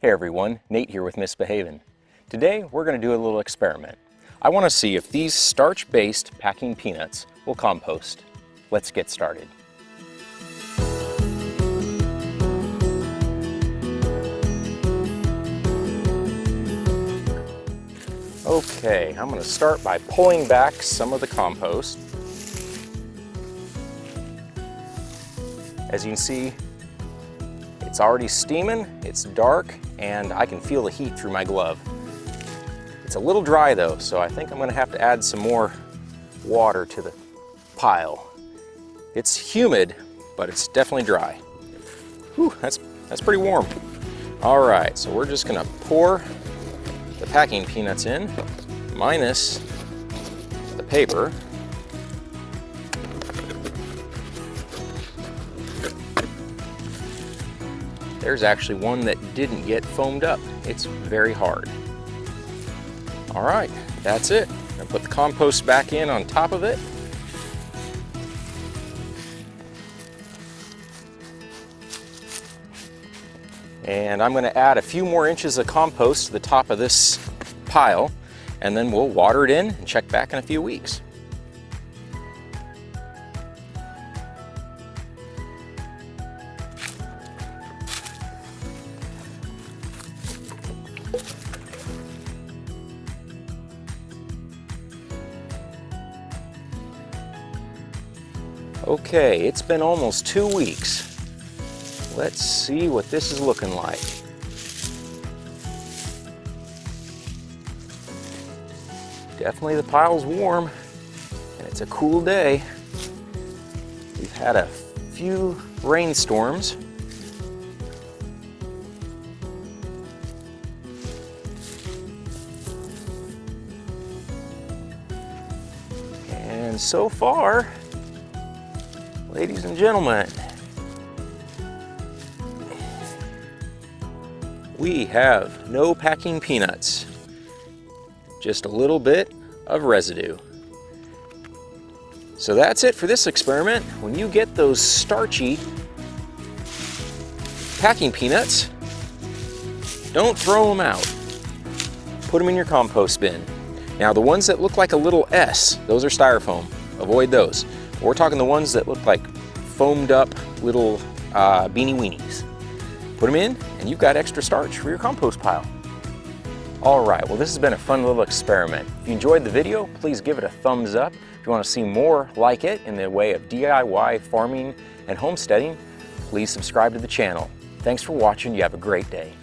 Hey everyone, Nate here with Misbehavin'. Today we're going to do a little experiment. I want to see if these starch-based packing peanuts will compost. Let's get started. Okay, I'm going to start by pulling back some of the compost. As you can see, it's already steaming, it's dark, and I can feel the heat through my glove. It's a little dry though, so I think I'm going to have to add some more water to the pile. It's humid, but it's definitely dry. Whew, that's pretty warm. All right, so we're just going to pour the packing peanuts in, minus the paper. There's actually one that didn't get foamed up. It's very hard. All right, that's it. I'm gonna put the compost back in on top of it. And I'm gonna add a few more inches of compost to the top of this pile, and then we'll water it in and check back in a few weeks. Okay, it's been almost 2 weeks. Let's see what this is looking like. Definitely the pile's warm, and it's a cool day. We've had a few rainstorms. And so far, ladies and gentlemen, we have no packing peanuts, just a little bit of residue. So that's it for this experiment. When you get those starchy packing peanuts, don't throw them out. Put them in your compost bin. Now the ones that look like a little S, those are styrofoam. Avoid those. We're talking the ones that look like foamed up little beanie weenies. Put them in and you've got extra starch for your compost pile. All right, well this has been a fun little experiment. If you enjoyed the video, please give it a thumbs up. If you want to see more like it in the way of DIY farming and homesteading, please subscribe to the channel. Thanks for watching. You have a great day.